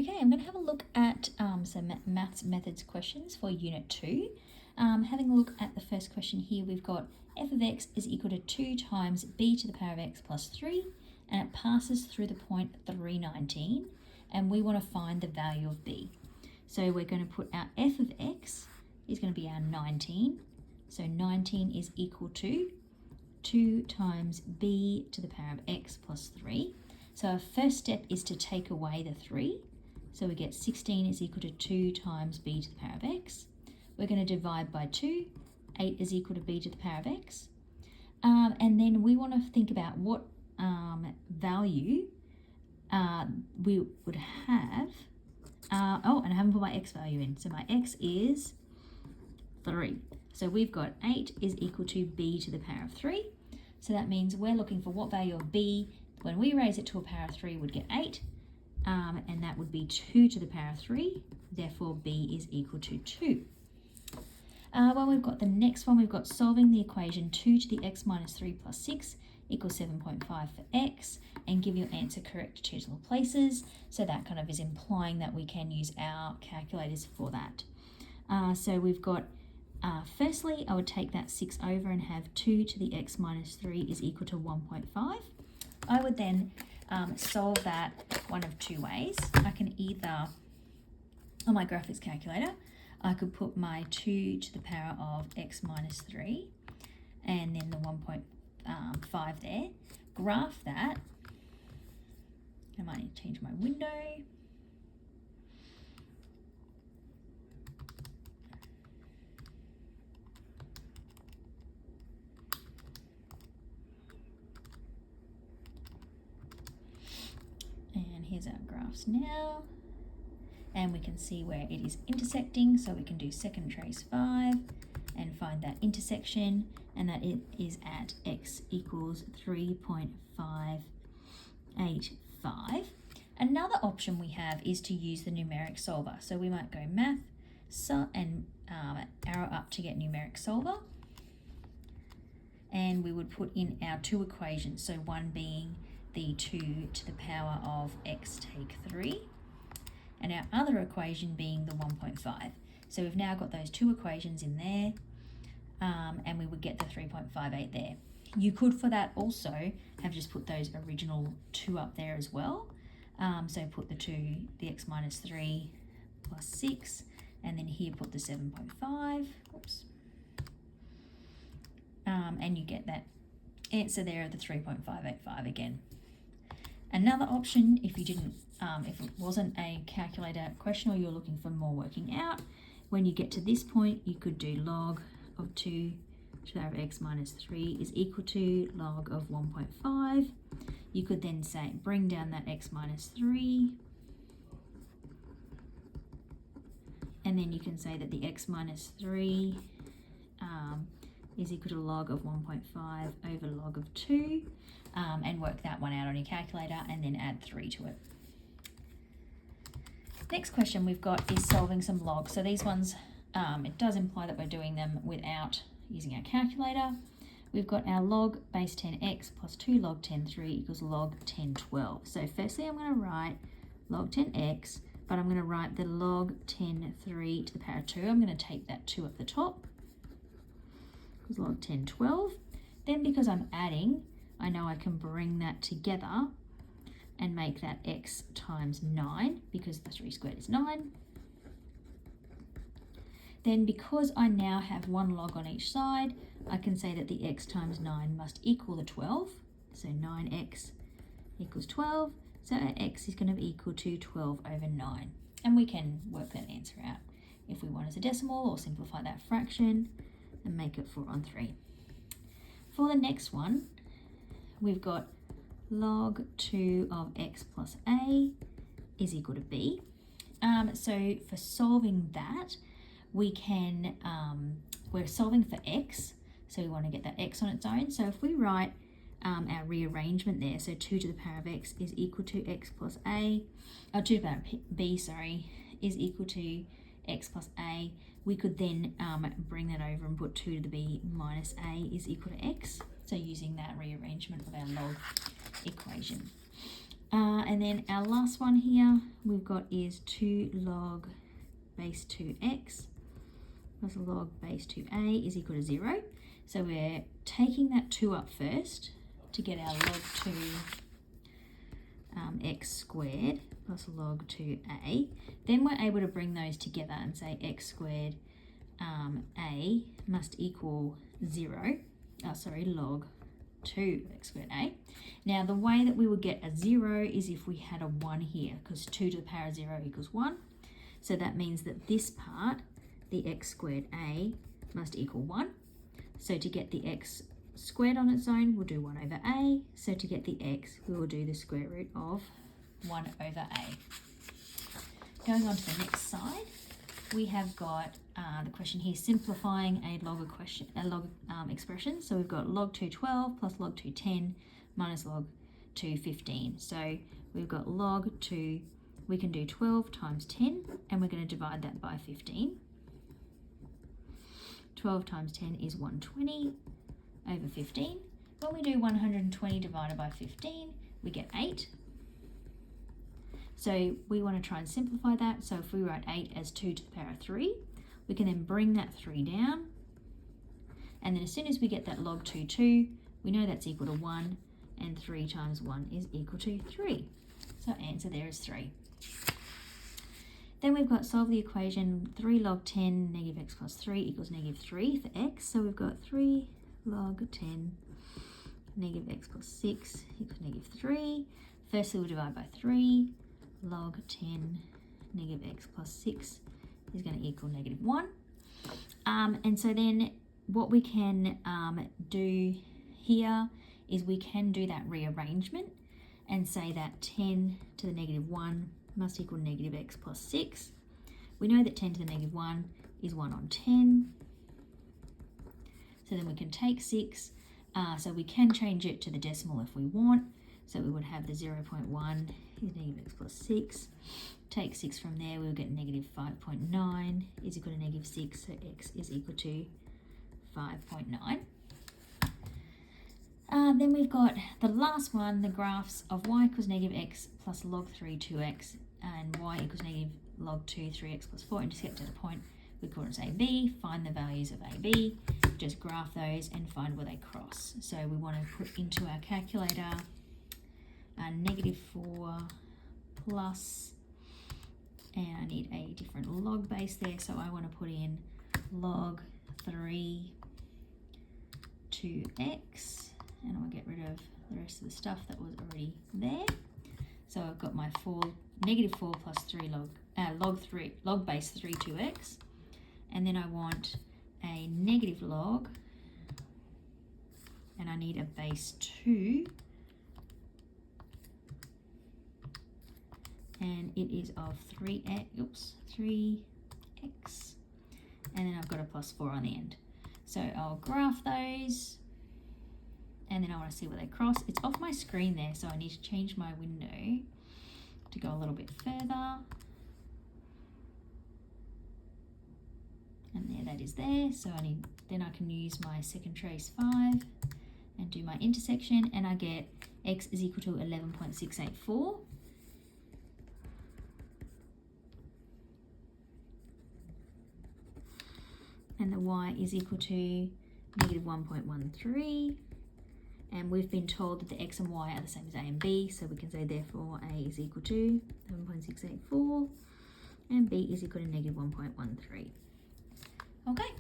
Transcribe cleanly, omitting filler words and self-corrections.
Okay, I'm going to have a look at some maths methods questions for Unit 2. Having a look at the first question here, we've got f of x is equal to 2 times b to the power of x plus 3, and it passes through the point 319, and we want to find the value of b. So we're going to put our f of x is going to be our 19, so 19 is equal to 2 times b to the power of x plus 3. So our first step is to take away the 3. So we get 16 is equal to 2 times b to the power of x. We're going to divide by 2. 8 is equal to b to the power of x. And then we want to think about what value we would have. And I haven't put my x value in. So my x is 3. So we've got 8 is equal to b to the power of 3. So that means we're looking for what value of b, when we raise it to a power of 3, would get 8. And that would be 2 to the power of 3, therefore b is equal to 2. Well, we've got the next one, we've got solving the equation 2 to the x minus 3 plus 6 equals 7.5 for x, and give your answer correct to decimal places. So that kind of is implying that we can use our calculators for that. So we've got, firstly, I would take that 6 over and have 2 to the x minus 3 is equal to 1.5. I would then solve that one of two ways. I can either, on my graphics calculator, I could put my 2 to the power of x minus 3 and then the 1.5 there, graph that. I might need to change my window. And here's our graphs now. And we can see where it is intersecting, so we can do second trace 5 and find that intersection, and that it is at x equals 3.585. Another option we have is to use the numeric solver. So we might go math and arrow up to get numeric solver, and we would put in our two equations, so one being the 2 to the power of x take 3, and our other equation being the 1.5. So we've now got those two equations in there, and we would get the 3.58 there. You could, for that, also have just put those original two up there as well. So put the x minus 3 plus 6, and then here put the 7.5. Oops. And you get that answer there of the 3.585 again. Another option, if you didn't, if it wasn't a calculator question or you're looking for more working out, when you get to this point, you could do log of 2 to the power of x minus 3 is equal to log of 1.5. You could then say, bring down that x minus 3, and then you can say that the x minus 3 is equal to log of 1.5 over log of 2, and work that one out on your calculator and then add 3 to it. Next question we've got is solving some logs. So these ones, it does imply that we're doing them without using our calculator. We've got our log base 10x plus 2 log 10(3) equals log 10(12). So firstly I'm going to write log 10x, but I'm going to write the log 10(3) to the power of 2. I'm going to take that 2 at the top, because log 10(12). Then because I'm adding, I know I can bring that together and make that x times 9, because the 3 squared is 9. Then because I now have one log on each side, I can say that the x times 9 must equal the 12. So 9x equals 12. So our x is going to be equal to 12 over 9. And we can work that answer out if we want as a decimal, or simplify that fraction and make it 4 on 3. For the next one, we've got log 2 of x plus a is equal to b. So for solving that, we can, we're solving for x, so we want to get that x on its own. So if we write our rearrangement there, so 2 to the power of x is equal to x plus a, 2 to the power of b, sorry, is equal to x plus a, we could then bring that over and put 2 to the b minus a is equal to x. So using that rearrangement of our log equation. And then our last one here we've got is 2 log base 2x plus log base 2a is equal to 0. So we're taking that 2 up first to get our log 2 x squared plus log 2a. Then we're able to bring those together and say x squared a must equal 0. Log 2 x squared a. Now the way that we would get a 0 is if we had a 1 here, because 2 to the power of 0 equals 1. So that means that this part, the x squared a, must equal 1. So to get the x squared on its own, we'll do 1 over a. So to get the x, we will do the square root of 1 over a. Going on to the next side, we have got the question here, simplifying a log expression. So we've got log 212 plus log 210 minus log 215. So we've got log 2, we can do 12 times 10, and we're going to divide that by 15. 12 times 10 is 120 over 15. When we do 120 divided by 15, we get 8. So we want to try and simplify that. So if we write 8 as 2 to the power of 3, we can then bring that 3 down. And then as soon as we get that log 2, we know that's equal to 1, and 3 times 1 is equal to 3. So answer there is 3. Then we've got solve the equation 3 log 10 negative x plus 3 equals negative 3 for x. So we've got 3 log 10 negative x plus 6 equals negative 3. Firstly, we'll divide by 3. Log 10 negative x plus 6 is going to equal negative 1. And so then what we can do here is we can do that rearrangement and say that 10 to the negative 1 must equal negative x plus 6. We know that 10 to the negative 1 is 1 on 10. So then we can take 6. So we can change it to the decimal if we want. So we would have the 0.1 is negative x plus 6. Take 6 from there, we'll get negative 5.9 is equal to negative 6. So x is equal to 5.9. Then we've got the last one, the graphs of y equals negative x plus log 3 2x and y equals negative log 2 3x plus 4. Intercept at a point with coordinates AB, find the values of AB, just graph those and find where they cross. So we want to put into our calculator negative 4 plus, and I need a different log base there, so I want to put in log 3 2x, and I'll get rid of the rest of the stuff that was already there. So I've got my negative 4 plus 3 log base 3 2x, and then I want a negative log, and I need a base 2, and it is of 3x, and then I've got a plus 4 on the end. So I'll graph those, and then I want to see where they cross. It's off my screen there, so I need to change my window to go a little bit further. And there, that is there. So then I can use my second trace 5 and do my intersection, and I get x is equal to 11.684. And the y is equal to negative 1.13. And we've been told that the x and y are the same as a and b, so we can say therefore a is equal to 11.684 and b is equal to negative 1.13. Okay.